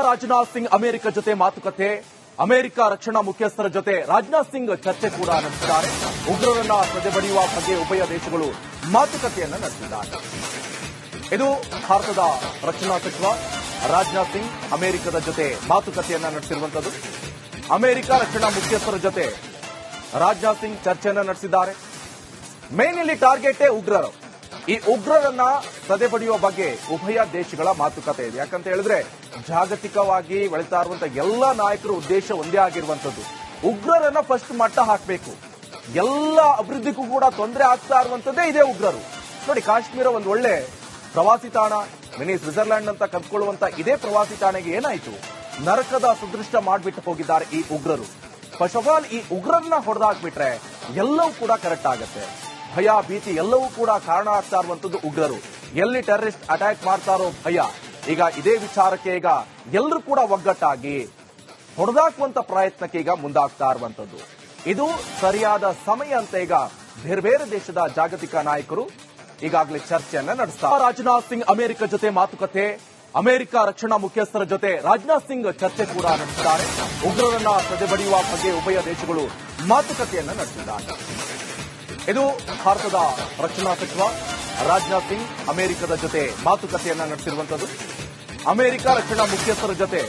Rajnath Singh America ಜೊತೆ ಮಾತುಕತೆ. America ರಕ್ಷಣಾ ಮುಖ್ಯಸ್ಥರ ಜೊತೆ ರಾಜನಾಥ್ ಸಿಂಗ್ ಚರ್ಚೆ ಕೂಡ ನಡೆಸಿದ್ದಾರೆ. ಉಗ್ರರನ್ನ ಸದೆಬಡಿಯುವ ಬಗ್ಗೆ ಉಭಯ ದೇಶಗಳು ಮಾತುಕತೆಯನ್ನ ನಡೆಸಿದ್ದಾರೆ. ಇದು ಭಾರತದ ರಕ್ಷಣಾ ಸಚಿವ ರಾಜನಾಥ್ ಸಿಂಗ್ ಅಮೆರಿಕದ ಜೊತೆ ಮಾತುಕತೆಯನ್ನ ನಡೆಸಿರುವಂತದ್ದು. ಅಮೆರಿಕ ರಕ್ಷಣಾ ಮುಖ್ಯಸ್ಥರ ಜೊತೆ ರಾಜನಾಥ್ ಸಿಂಗ್ ಚರ್ಚೆಯನ್ನ ನಡೆಸಿದ್ದಾರೆ. ಮೇನ್ ಇಲ್ಲಿ ಟಾರ್ಗೆಟ್ ಉಗ್ರರು. ಈ ಉಗ್ರರನ್ನ ಸದೆಬಡಿಯುವ ಬಗ್ಗೆ ಉಭಯ ದೇಶಗಳ ಮಾತುಕತೆ ಇದೆ. ಯಾಕಂತ ಹೇಳಿದ್ರೆ ಜಾಗತಿಕವಾಗಿ ಬೆಳೀತಾ ಇರುವಂತಹ ಎಲ್ಲ ನಾಯಕರ ಉದ್ದೇಶ ಒಂದೇ ಆಗಿರುವಂತದ್ದು, ಉಗ್ರರನ್ನ ಫಸ್ಟ್ ಮಟ್ಟ ಹಾಕಬೇಕು. ಎಲ್ಲ ಅಭಿವೃದ್ಧಿಗೂ ಕೂಡ ತೊಂದರೆ ಆಗ್ತಾ ಇರುವಂತದ್ದೇ ಇದೇ ಉಗ್ರರು. ನೋಡಿ, ಕಾಶ್ಮೀರ ಒಂದು ಒಳ್ಳೆ ಪ್ರವಾಸಿ ತಾಣ, ಮಿನಿ ಸ್ವಿಟ್ಜರ್ಲ್ಯಾಂಡ್ ಅಂತ ಕರೆದುಕೊಳ್ಳುವಂತ ಇದೇ ಪ್ರವಾಸಿ ತಾಣಕ್ಕೆ ಏನಾಯ್ತು, ನರಕದ ಸುದೃಷ್ಟ ಮಾಡಿಬಿಟ್ಟು ಹೋಗಿದ್ದಾರೆ ಈ ಉಗ್ರರು. ಫಸ್ಟ್ ಆಫ್ ಆಲ್ ಈ ಉಗ್ರರನ್ನ ಹೊಡೆದಾಕ್ಬಿಟ್ರೆ ಎಲ್ಲವೂ ಕೂಡ ಕರೆಕ್ಟ್ ಆಗುತ್ತೆ. ಭಯ ಭೀತಿ ಎಲ್ಲವೂ ಕೂಡ ಕಾರಣ ಆಗ್ತಾ ಇರುವಂತದ್ದು ಉಗ್ರರು. ಎಲ್ಲಿ ಟೆರರಿಸ್ಟ್ ಅಟ್ಯಾಕ್ ಮಾಡ್ತಾರೋ ಭಯ. ಈಗ ಇದೇ ವಿಚಾರಕ್ಕೆ ಈಗ ಎಲ್ಲರೂ ಕೂಡ ಒಗ್ಗಟ್ಟಾಗಿ ಹೊಡೆದಾಕುವಂತ ಪ್ರಯತ್ನಕ್ಕೆ ಈಗ ಮುಂದಾಗ್ತಾ ಇರುವಂತದ್ದು. ಇದು ಸರಿಯಾದ ಸಮಯ ಅಂತ ಈಗ ಬೇರೆ ಬೇರೆ ದೇಶದ ಜಾಗತಿಕ ನಾಯಕರು ಈಗಾಗಲೇ ಚರ್ಚೆಯನ್ನ ನಡೆಸ್ತಾರೆ. ರಾಜನಾಥ್ ಸಿಂಗ್ ಅಮೆರಿಕ ಜೊತೆ ಮಾತುಕತೆ. ಅಮೆರಿಕ ರಕ್ಷಣಾ ಮುಖ್ಯಸ್ಥರ ಜೊತೆ ರಾಜನಾಥ್ ಸಿಂಗ್ ಚರ್ಚೆ ಕೂಡ ನಡೆಸಿದ್ದಾರೆ. ಉಗ್ರರನ್ನ ಸದೆಬಡಿಯುವ ಬಗ್ಗೆ ಉಭಯ ದೇಶಗಳು ಮಾತುಕತೆಯನ್ನ ನಡೆಸಿದ್ದಾರೆ. ಇದು ಭಾರತದ ರಕ್ಷಣಾ ಸಚಿವ ರಾಜನಾಥ್ ಸಿಂಗ್ ಅಮೆರಿಕದ ಜೊತೆ ಮಾತುಕತೆಯನ್ನ ನಡೆಸಿರುವಂತದ್ದು. ಅಮೆರಿಕ ರಕ್ಷಣಾ ಮುಖ್ಯಸ್ಥರ ಜೊತೆ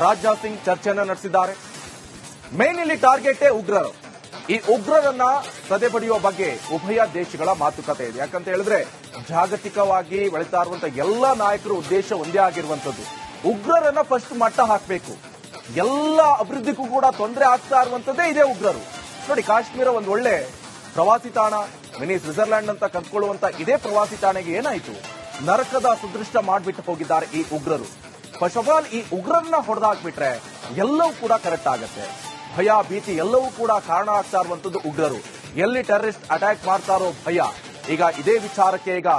ರಾಜನಾಥ್ ಸಿಂಗ್ ಚರ್ಚೆಯನ್ನ ನಡೆಸಿದ್ದಾರೆ. ಮೇನ್ ಇಲ್ಲಿ ಟಾರ್ಗೆಟ್ ಉಗ್ರರು. ಈ ಉಗ್ರರನ್ನ ಸದೆಬಡಿಯುವ ಬಗ್ಗೆ ಉಭಯ ದೇಶಗಳ ಮಾತುಕತೆ ಇದೆ. ಯಾಕಂತ ಹೇಳಿದ್ರೆ ಜಾಗತಿಕವಾಗಿ ಬೆಳೀತಾ ಇರುವಂತಹ ಎಲ್ಲ ನಾಯಕರ ಉದ್ದೇಶ ಒಂದೇ ಆಗಿರುವಂತದ್ದು, ಉಗ್ರರನ್ನ ಫಸ್ಟ್ ಮಟ್ಟ ಹಾಕಬೇಕು. ಎಲ್ಲ ಅಭಿವೃದ್ಧಿಗೂ ಕೂಡ ತೊಂದರೆ ಆಗ್ತಾ ಇರುವಂತದ್ದೇ ಇದೇ ಉಗ್ರರು. ನೋಡಿ, ಕಾಶ್ಮೀರ ಒಂದು ಒಳ್ಳೆ ಪ್ರವಾಸಿ ತಾಣ, ಮಿನಿ ಸ್ವಿಟ್ಜರ್ಲ್ಯಾಂಡ್ ಅಂತ ಕರೆದುಕೊಳ್ಳುವಂತ ಇದೇ ಪ್ರವಾಸಿ ತಾಣಕ್ಕೆ ಏನಾಯ್ತು, ನರಕದ ಸುದೃಷ್ಟ ಮಾಡಿಬಿಟ್ಟು ಹೋಗಿದ್ದಾರೆ ಈ ಉಗ್ರರು. ಫಸ್ಟ್ ಆಫ್ ಆಲ್ ಈ ಉಗ್ರರನ್ನ ಹೊಡೆದಾಕ್ಬಿಟ್ರೆ ಎಲ್ಲವೂ ಕೂಡ ಕರೆಕ್ಟ್ ಆಗುತ್ತೆ. ಭಯ ಭೀತಿ ಎಲ್ಲವೂ ಕೂಡ ಕಾರಣ ಆಗ್ತಾ ಇರುವಂತದ್ದು ಉಗ್ರರು. ಎಲ್ಲಿ ಟೆರರಿಸ್ಟ್ ಅಟ್ಯಾಕ್ ಮಾಡ್ತಾರೋ ಭಯ. ಈಗ ಇದೇ ವಿಚಾರಕ್ಕೆ ಈಗ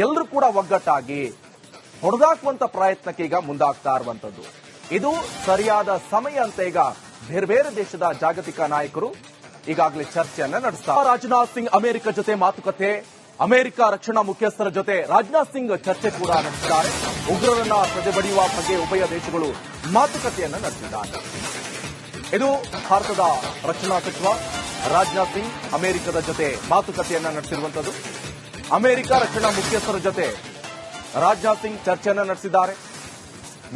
ಎಲ್ಲರೂ ಕೂಡ ಒಗ್ಗಟ್ಟಾಗಿ ಹೊಡೆದಾಕುವಂತ ಪ್ರಯತ್ನಕ್ಕೆ ಈಗ ಮುಂದಾಗ್ತಾ ಇರುವಂತದ್ದು. ಇದು ಸರಿಯಾದ ಸಮಯ ಅಂತ ಈಗ ಬೇರೆ ಬೇರೆ ದೇಶದ ಜಾಗತಿಕ ನಾಯಕರು ಈಗಾಗಲೇ ಚರ್ಚೆಯನ್ನ ನಡೆಸ್ತಾರೆ. ರಾಜನಾಥ್ ಸಿಂಗ್ ಅಮೆರಿಕ ಜೊತೆ ಮಾತುಕತೆ. ಅಮೆರಿಕ ರಕ್ಷಣಾ ಮುಖ್ಯಸ್ಥರ ಜೊತೆ ರಾಜನಾಥ್ ಸಿಂಗ್ ಚರ್ಚೆ ಕೂಡ ನಡೆಸಿದ್ದಾರೆ. ಉಗ್ರರನ್ನ ಸದೆಬಡಿಯುವ ಬಗ್ಗೆ ಉಭಯ ದೇಶಗಳು ಮಾತುಕತೆಯನ್ನ ನಡೆಸಿದ್ದಾರೆ. ಇದು ಭಾರತದ ರಕ್ಷಣಾ ಸಚಿವ ರಾಜನಾಥ್ ಸಿಂಗ್ ಅಮೆರಿಕದ ಜೊತೆ ಮಾತುಕತೆಯನ್ನ ನಡೆಸಿರುವಂತದ್ದು. ಅಮೆರಿಕ ರಕ್ಷಣಾ ಮುಖ್ಯಸ್ಥರ ಜೊತೆ ರಾಜನಾಥ್ ಸಿಂಗ್ ಚರ್ಚೆಯನ್ನ ನಡೆಸಿದ್ದಾರೆ.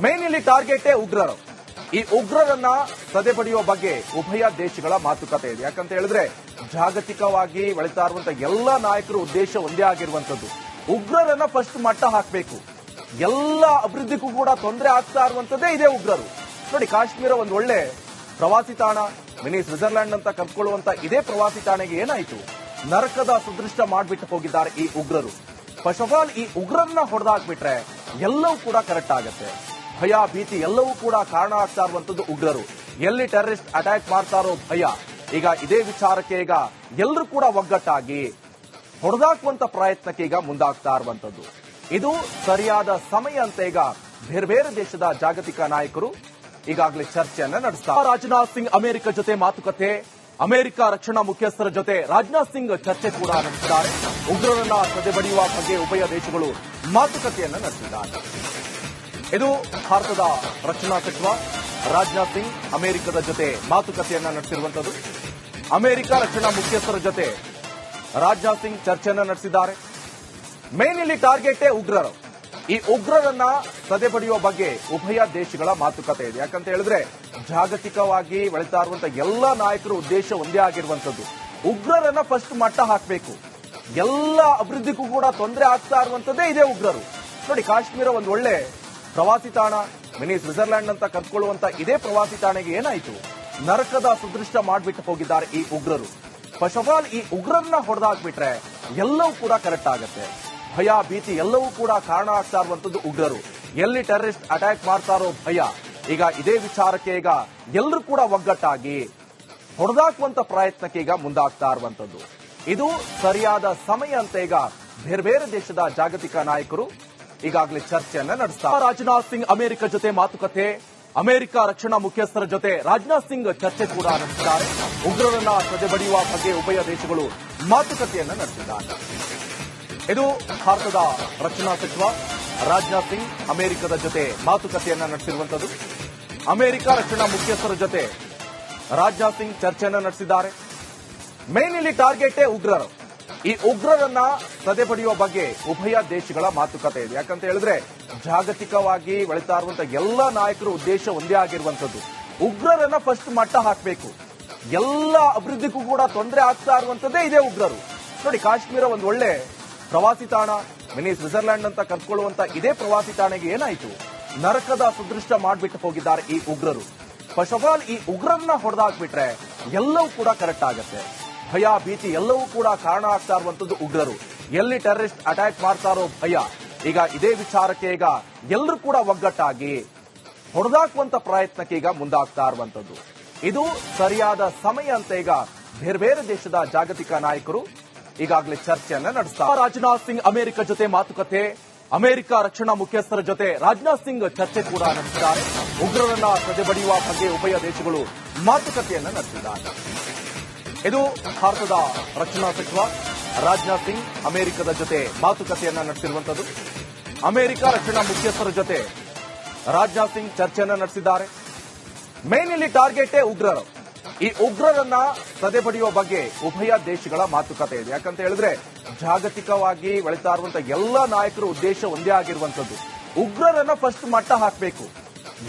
ಮೇನ್ ಇಲ್ಲಿ ಟಾರ್ಗೆಟ್ ಉಗ್ರರು. ಈ ಉಗ್ರರನ್ನ ಸದೆಬಡಿಯುವ ಬಗ್ಗೆ ಉಭಯ ದೇಶಗಳ ಮಾತುಕತೆ ಇದೆ. ಯಾಕಂತ ಹೇಳಿದ್ರೆ ಜಾಗತಿಕವಾಗಿ ಬೆಳೀತಾ ಇರುವಂತಹ ಎಲ್ಲ ನಾಯಕರ ಉದ್ದೇಶ ಒಂದೇ ಆಗಿರುವಂತದ್ದು, ಉಗ್ರರನ್ನ ಫಸ್ಟ್ ಮಟ್ಟ ಹಾಕಬೇಕು. ಎಲ್ಲ ಅಭಿವೃದ್ಧಿಗೂ ಕೂಡ ತೊಂದರೆ ಆಗ್ತಾ ಇರುವಂತದ್ದೇ ಇದೇ ಉಗ್ರರು. ನೋಡಿ, ಕಾಶ್ಮೀರ ಒಂದು ಒಳ್ಳೆ ಪ್ರವಾಸಿ ತಾಣ, ಮಿನಿ ಸ್ವಿಟ್ಜರ್ಲ್ಯಾಂಡ್ ಅಂತ ಕರೆದುಕೊಳ್ಳುವಂತ ಇದೇ ಪ್ರವಾಸಿ ತಾಣಕ್ಕೆ ಏನಾಯ್ತು, ನರಕದ ಸುದೃಷ್ಟ ಮಾಡಿಬಿಟ್ಟು ಹೋಗಿದ್ದಾರೆ ಈ ಉಗ್ರರು. ಫಸ್ಟ್ ಆಫ್ ಆಲ್ ಈ ಉಗ್ರರನ್ನ ಹೊಡೆದಾಕ್ಬಿಟ್ರೆ ಎಲ್ಲವೂ ಕೂಡ ಕರೆಕ್ಟ್ ಆಗುತ್ತೆ. ಭಯ ಭೀತಿ ಎಲ್ಲವೂ ಕೂಡ ಕಾರಣ ಆಗ್ತಾ ಇರುವಂತದ್ದು ಉಗ್ರರು. ಎಲ್ಲಿ ಟೆರರಿಸ್ಟ್ ಅಟ್ಯಾಕ್ ಮಾಡ್ತಾರೋ ಭಯ. ಈಗ ಇದೇ ವಿಚಾರಕ್ಕೆ ಈಗ ಎಲ್ಲರೂ ಕೂಡ ಒಗ್ಗಟ್ಟಾಗಿ ಹೊಡೆದಾಕುವಂತ ಪ್ರಯತ್ನಕ್ಕೆ ಈಗ ಮುಂದಾಗ್ತಾ ಇರುವಂತದ್ದು. ಇದು ಸರಿಯಾದ ಸಮಯ ಅಂತ ಈಗ ಬೇರೆ ಬೇರೆ ದೇಶದ ಜಾಗತಿಕ ನಾಯಕರು ಈಗಾಗಲೇ ಚರ್ಚೆಯನ್ನ ನಡೆಸ್ತಾರೆ. ರಾಜನಾಥ್ ಸಿಂಗ್ ಅಮೆರಿಕ ಜೊತೆ ಮಾತುಕತೆ. ಅಮೆರಿಕ ರಕ್ಷಣಾ ಮುಖ್ಯಸ್ಥರ ಜೊತೆ ರಾಜನಾಥ್ ಸಿಂಗ್ ಚರ್ಚೆ ಕೂಡ ನಡೆಸಿದ್ದಾರೆ. ಉಗ್ರರನ್ನ ಸದೆಬಡಿಯುವ ಬಗ್ಗೆ ಉಭಯ ದೇಶಗಳು ಮಾತುಕತೆಯನ್ನ ನಡೆಸಿದ್ದಾರೆ. ಇದು ಭಾರತದ ರಕ್ಷಣಾ ಸಚಿವ ರಾಜನಾಥ್ ಸಿಂಗ್ ಅಮೆರಿಕದ ಜೊತೆ ಮಾತುಕತೆಯನ್ನ ನಡೆಸಿರುವಂತದ್ದು. ಅಮೆರಿಕ ರಕ್ಷಣಾ ಮುಖ್ಯಸ್ಥರ ಜೊತೆ ರಾಜನಾಥ್ ಸಿಂಗ್ ಚರ್ಚೆಯನ್ನ ನಡೆಸಿದ್ದಾರೆ. ಮೇನ್ ಇಲ್ಲಿ ಟಾರ್ಗೆಟ್ ಉಗ್ರರು. ಈ ಉಗ್ರರನ್ನ ಸದೆಬಡಿಯುವ ಬಗ್ಗೆ ಉಭಯ ದೇಶಗಳ ಮಾತುಕತೆ ಇದೆ. ಯಾಕಂತ ಹೇಳಿದ್ರೆ ಜಾಗತಿಕವಾಗಿ ಬೆಳೀತಾ ಇರುವಂತಹ ಎಲ್ಲ ನಾಯಕರ ಉದ್ದೇಶ ಒಂದೇ ಆಗಿರುವಂತದ್ದು, ಉಗ್ರರನ್ನ ಫಸ್ಟ್ ಮಟ್ಟ ಹಾಕಬೇಕು. ಎಲ್ಲ ಅಭಿವೃದ್ಧಿಗೂ ಕೂಡ ತೊಂದರೆ ಆಗ್ತಾ ಇರುವಂತದ್ದೇ ಇದೇ ಉಗ್ರರು. ನೋಡಿ, ಕಾಶ್ಮೀರ ಒಂದು ಒಳ್ಳೆ ಪ್ರವಾಸಿ ತಾಣ, ಮಿನಿ ಸ್ವಿಟ್ಜರ್ಲ್ಯಾಂಡ್ ಅಂತ ಕರೆದುಕೊಳ್ಳುವಂತ ಇದೇ ಪ್ರವಾಸಿ ತಾಣಕ್ಕೆ ಏನಾಯ್ತು, ನರಕದ ಸುದೃಷ್ಟ ಮಾಡಿಬಿಟ್ಟು ಹೋಗಿದ್ದಾರೆ ಈ ಉಗ್ರರು. ಫಸ್ಟ್ ಆಫ್ ಆಲ್ ಈ ಉಗ್ರರನ್ನ ಹೊಡೆದಾಕ್ಬಿಟ್ರೆ ಎಲ್ಲವೂ ಕೂಡ ಕರೆಕ್ಟ್ ಆಗುತ್ತೆ. ಭಯ ಭೀತಿ ಎಲ್ಲವೂ ಕೂಡ ಕಾರಣ ಆಗ್ತಾ ಇರುವಂತದ್ದು ಉಗ್ರರು. ಎಲ್ಲಿ ಟೆರರಿಸ್ಟ್ ಅಟ್ಯಾಕ್ ಮಾಡ್ತಾರೋ ಭಯ. ಈಗ ಇದೇ ವಿಚಾರಕ್ಕೆ ಈಗ ಎಲ್ಲರೂ ಕೂಡ ಒಗ್ಗಟ್ಟಾಗಿ ಹೊಡೆದಾಕುವಂತ ಪ್ರಯತ್ನಕ್ಕೆ ಈಗ ಮುಂದಾಗ್ತಾ ಇರುವಂತದ್ದು. ಇದು ಸರಿಯಾದ ಸಮಯ ಅಂತ ಈಗ ಬೇರೆ ಬೇರೆ ದೇಶದ ಜಾಗತಿಕ ನಾಯಕರು ಈಗಾಗಲೇ ಚರ್ಚೆಯನ್ನ ನಡೆಸ್ತಾರೆ. ರಾಜನಾಥ್ ಸಿಂಗ್ ಅಮೆರಿಕ ಜೊತೆ ಮಾತುಕತೆ. ಅಮೆರಿಕ ರಕ್ಷಣಾ ಮುಖ್ಯಸ್ಥರ ಜೊತೆ ರಾಜನಾಥ್ ಸಿಂಗ್ ಚರ್ಚೆ ಕೂಡ ನಡೆಸಿದ್ದಾರೆ. ಉಗ್ರರನ್ನ ಸದೆಬಡಿಯುವ ಬಗ್ಗೆ ಉಭಯ ದೇಶಗಳು ಮಾತುಕತೆಯನ್ನ ನಡೆಸಿದ್ದಾರೆ. ಇದು ಭಾರತದ ರಕ್ಷಣಾ ಸಚಿವ ರಾಜನಾಥ್ ಸಿಂಗ್ ಅಮೆರಿಕದ ಜೊತೆ ಮಾತುಕತೆಯನ್ನ ನಡೆಸಿರುವಂತದ್ದು. ಅಮೆರಿಕ ರಕ್ಷಣಾ ಮುಖ್ಯಸ್ಥರ ಜೊತೆ ರಾಜನಾಥ್ ಸಿಂಗ್ ಚರ್ಚೆಯನ್ನ ನಡೆಸಿದ್ದಾರೆ. ಮೇನ್ ಇಲ್ಲಿ ಟಾರ್ಗೆಟ್ ಉಗ್ರರು. ಈ ಉಗ್ರರನ್ನ ಸದೆಬಡಿಯುವ ಬಗ್ಗೆ ಉಭಯ ದೇಶಗಳ ಮಾತುಕತೆ ಇದೆ. ಯಾಕಂತ ಹೇಳಿದ್ರೆ ಜಾಗತಿಕವಾಗಿ ಬೆಳೀತಾ ಇರುವಂತಹ ಎಲ್ಲ ನಾಯಕರ ಉದ್ದೇಶ ಒಂದೇ ಆಗಿರುವಂತದ್ದು, ಉಗ್ರರನ್ನ ಫಸ್ಟ್ ಮಟ್ಟ ಹಾಕಬೇಕು. ಎಲ್ಲ ಅಭಿವೃದ್ಧಿಗೂ ಕೂಡ ತೊಂದರೆ ಆಗ್ತಾ ಇರುವಂತದ್ದೇ ಇದೇ ಉಗ್ರರು. ನೋಡಿ, ಕಾಶ್ಮೀರ ಒಂದು ಒಳ್ಳೆ ಪ್ರವಾಸಿ ತಾಣ, ಮಿನಿ ಸ್ವಿಟ್ಜರ್ಲ್ಯಾಂಡ್ ಅಂತ ಕರ್ಕೊಳ್ಳುವಂತ ಇದೇ ಪ್ರವಾಸಿ ತಾಣೆಗೆ ಏನಾಯ್ತು, ನರಕದ ಸುದೃಷ್ಟ ಮಾಡಿಬಿಟ್ಟು ಹೋಗಿದ್ದಾರೆ ಈ ಉಗ್ರರು. ಫಸ್ಟ್ ಆಫ್ ಆಲ್ ಈ ಉಗ್ರರನ್ನ ಹೊಡೆದಾಕ್ಬಿಟ್ರೆ ಎಲ್ಲವೂ ಕೂಡ ಕರೆಕ್ಟ್ ಆಗತ್ತೆ. ಭಯ ಭೀತಿ ಎಲ್ಲವೂ ಕೂಡ ಕಾರಣ ಆಗ್ತಾ ಇರುವಂತದ್ದು ಉಗ್ರರು. ಎಲ್ಲಿ ಟೆರರಿಸ್ಟ್ ಅಟ್ಯಾಕ್ ಮಾಡ್ತಾರೋ ಭಯ. ಈಗ ಇದೇ ವಿಚಾರಕ್ಕೆ ಈಗ ಎಲ್ಲರೂ ಕೂಡ ಒಗ್ಗಟ್ಟಾಗಿ ಹೊಡೆದಾಕುವಂತ ಪ್ರಯತ್ನಕ್ಕೆ ಈಗ ಮುಂದಾಗ್ತಾ ಇರುವಂತದ್ದು. ಇದು ಸರಿಯಾದ ಸಮಯ ಅಂತ ಈಗ ಬೇರೆ ಬೇರೆ ದೇಶದ ಜಾಗತಿಕ ನಾಯಕರು ಈಗಾಗಲೇ ಚರ್ಚೆಯನ್ನ ನಡೆಸ್ತಾರೆ. ರಾಜನಾಥ್ ಸಿಂಗ್ ಅಮೆರಿಕ ಜೊತೆ ಮಾತುಕತೆ, ಅಮೆರಿಕ ರಕ್ಷಣಾ ಮುಖ್ಯಸ್ಥರ ಜೊತೆ ರಾಜನಾಥ್ ಸಿಂಗ್ ಚರ್ಚೆ ಕೂಡ ನಡೆಸಿದ್ದಾರೆ. ಉಗ್ರರನ್ನ ಸದೆಬಡಿಯುವ ಬಗ್ಗೆ ಉಭಯ ದೇಶಗಳು ಮಾತುಕತೆಯನ್ನ ನಡೆಸಿದ್ದಾರೆ. ಇದು ಭಾರತದ ರಕ್ಷಣಾ ಸಚಿವ ರಾಜನಾಥ್ ಸಿಂಗ್ ಅಮೆರಿಕದ ಜೊತೆ ಮಾತುಕತೆಯನ್ನ ನಡೆಸಿರುವಂತದ್ದು. ಅಮೆರಿಕ ರಕ್ಷಣಾ ಮುಖ್ಯಸ್ಥರ ಜೊತೆ ರಾಜನಾಥ್ ಸಿಂಗ್ ಚರ್ಚೆಯನ್ನ ನಡೆಸಿದ್ದಾರೆ. ಮೇನ್ ಇಲ್ಲಿ ಟಾರ್ಗೆಟ್ ಉಗ್ರರು. ಈ ಉಗ್ರರನ್ನ ಸದೆಬಡಿಯುವ ಬಗ್ಗೆ ಉಭಯ ದೇಶಗಳ ಮಾತುಕತೆ ಇದೆ. ಯಾಕಂತ ಹೇಳಿದ್ರೆ ಜಾಗತಿಕವಾಗಿ ಬೆಳೀತಾ ಇರುವಂತಹ ಎಲ್ಲ ನಾಯಕರ ಉದ್ದೇಶ ಒಂದೇ ಆಗಿರುವಂತದ್ದು, ಉಗ್ರರನ್ನ ಫಸ್ಟ್ ಮಟ್ಟ ಹಾಕಬೇಕು.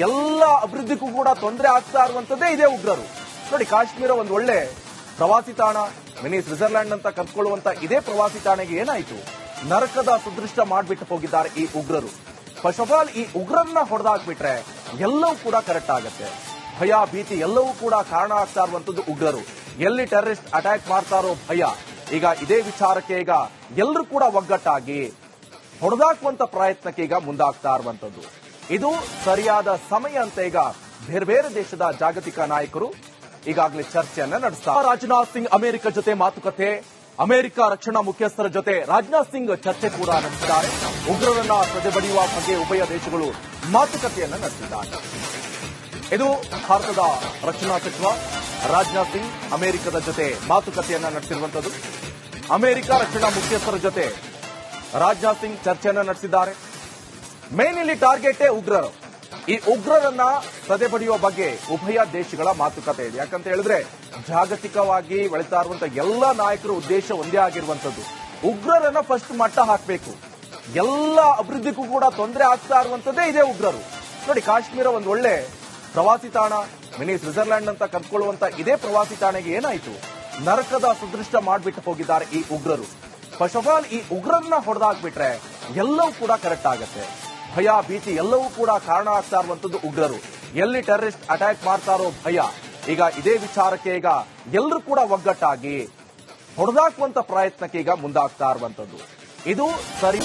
ಎಲ್ಲ ಅಭಿವೃದ್ಧಿಗೂ ಕೂಡ ತೊಂದರೆ ಆಗ್ತಾ ಇರುವಂತದ್ದೇ ಇದೇ ಉಗ್ರರು. ನೋಡಿ, ಕಾಶ್ಮೀರ ಒಂದು ಒಳ್ಳೆ ಪ್ರವಾಸಿ ತಾಣ, ಮಿನಿ ಸ್ವಿಟ್ಜರ್ಲ್ಯಾಂಡ್ ಅಂತ ಕರ್ಕೊಳ್ಳುವಂತ ಇದೇ ಪ್ರವಾಸಿ ತಾಣೆಗೆ ಏನಾಯ್ತು, ನರಕದ ಸುದೃಷ್ಟ ಮಾಡಿಬಿಟ್ಟು ಹೋಗಿದ್ದಾರೆ ಈ ಉಗ್ರರು. ಫಸ್ಟ್ ಆಫ್ ಆಲ್ ಈ ಉಗ್ರರನ್ನ ಹೊಡೆದಾಕ್ಬಿಟ್ರೆ ಎಲ್ಲವೂ ಕೂಡ ಕರೆಕ್ಟ್ ಆಗತ್ತೆ. ಭಯ ಭೀತಿ ಎಲ್ಲವೂ ಕೂಡ ಕಾರಣ ಆಗ್ತಾ ಇರುವಂತದ್ದು ಉಗ್ರರು. ಎಲ್ಲಿ ಟೆರರಿಸ್ಟ್ ಅಟ್ಯಾಕ್ ಮಾಡ್ತಾರೋ ಭಯ. ಈಗ ಇದೇ ವಿಚಾರಕ್ಕೆ ಈಗ ಎಲ್ಲರೂ ಕೂಡ ಒಗ್ಗಟ್ಟಾಗಿ ಹೊಡೆದಾಕುವಂತ ಪ್ರಯತ್ನಕ್ಕೆ ಈಗ ಮುಂದಾಗ್ತಾ ಇರುವಂತದ್ದು. ಇದು ಸರಿಯಾದ ಸಮಯ ಅಂತ ಈಗ ಬೇರೆ ಬೇರೆ ದೇಶದ ಜಾಗತಿಕ ನಾಯಕರು ಈಗಾಗಲೇ ಚರ್ಚೆಯನ್ನ ನಡೆಸ್ತಾರೆ. ರಾಜನಾಥ್ ಸಿಂಗ್ ಅಮೆರಿಕ ಜೊತೆ ಮಾತುಕತೆ, ಅಮೆರಿಕ ರಕ್ಷಣಾ ಮುಖ್ಯಸ್ಥರ ಜೊತೆ ರಾಜನಾಥ್ ಸಿಂಗ್ ಚರ್ಚೆ ಕೂಡ ನಡೆಸಿದ್ದಾರೆ. ಉಗ್ರರನ್ನ ಸದೆಬಡಿಯುವ ಬಗ್ಗೆ ಉಭಯ ದೇಶಗಳು ಮಾತುಕತೆಯನ್ನ ನಡೆಸಿದ್ದಾರೆ. ಇದು ಭಾರತದ ರಕ್ಷಣಾ ಸಚಿವ ರಾಜನಾಥ್ ಸಿಂಗ್ ಅಮೆರಿಕದ ಜೊತೆ ಮಾತುಕತೆಯನ್ನ ನಡೆಸಿರುವಂತದ್ದು. ಅಮೆರಿಕ ರಕ್ಷಣಾ ಮುಖ್ಯಸ್ಥರ ಜೊತೆ ರಾಜನಾಥ್ ಸಿಂಗ್ ಚರ್ಚೆಯನ್ನ ನಡೆಸಿದ್ದಾರೆ. ಮೇನ್ ಇಲ್ಲಿ ಟಾರ್ಗೆಟ್ ಉಗ್ರರು. ಈ ಉಗ್ರರನ್ನ ಸದೆಬಡಿಯುವ ಬಗ್ಗೆ ಉಭಯ ದೇಶಗಳ ಮಾತುಕತೆ ಇದೆ. ಯಾಕಂತ ಹೇಳಿದ್ರೆ ಜಾಗತಿಕವಾಗಿ ಬೆಳೀತಾ ಇರುವಂತಹ ಎಲ್ಲ ನಾಯಕರ ಉದ್ದೇಶ ಒಂದೇ ಆಗಿರುವಂತದ್ದು, ಉಗ್ರರನ್ನ ಫಸ್ಟ್ ಮಟ್ಟ ಹಾಕಬೇಕು. ಎಲ್ಲ ಅಭಿವೃದ್ಧಿಗೂ ಕೂಡ ತೊಂದರೆ ಆಗ್ತಾ ಇರುವಂತದ್ದೇ ಇದೇ ಉಗ್ರರು. ನೋಡಿ, ಕಾಶ್ಮೀರ ಒಂದು ಒಳ್ಳೆ ಪ್ರವಾಸಿ ತಾಣ, ಮಿನಿ ಸ್ವಿಟ್ಜರ್ಲ್ಯಾಂಡ್ ಅಂತ ಕರ್ಕೊಳ್ಳುವಂತ ಇದೇ ಪ್ರವಾಸಿ ತಾಣೆಗೆ ಏನಾಯ್ತು, ನರಕದ ಸುದೃಷ್ಟ ಮಾಡಿಬಿಟ್ಟು ಹೋಗಿದ್ದಾರೆ ಈ ಉಗ್ರರು. ಫಸ್ಟ್ ಆಫ್ ಆಲ್ ಈ ಉಗ್ರರನ್ನ ಹೊಡೆದಾಕ್ಬಿಟ್ರೆ ಎಲ್ಲವೂ ಕೂಡ ಕರೆಕ್ಟ್ ಆಗತ್ತೆ. ಭಯ ಭೀತಿ ಎಲ್ಲವೂ ಕೂಡ ಕಾರಣ ಆಗ್ತಾ ಇರುವಂತದ್ದು ಉಗ್ರರು. ಎಲ್ಲಿ ಟೆರರಿಸ್ಟ್ ಅಟ್ಯಾಕ್ ಮಾಡ್ತಾರೋ ಭಯ. ಈಗ ಇದೇ ವಿಚಾರಕ್ಕೆ ಈಗ ಎಲ್ಲರೂ ಕೂಡ ಒಗ್ಗಟ್ಟಾಗಿ ಹೊಡೆದಾಕುವಂತ ಪ್ರಯತ್ನಕ್ಕೆ ಈಗ ಮುಂದಾಗ್ತಾ ಇರುವಂತದ್ದು. ಇದು ಸರಿ.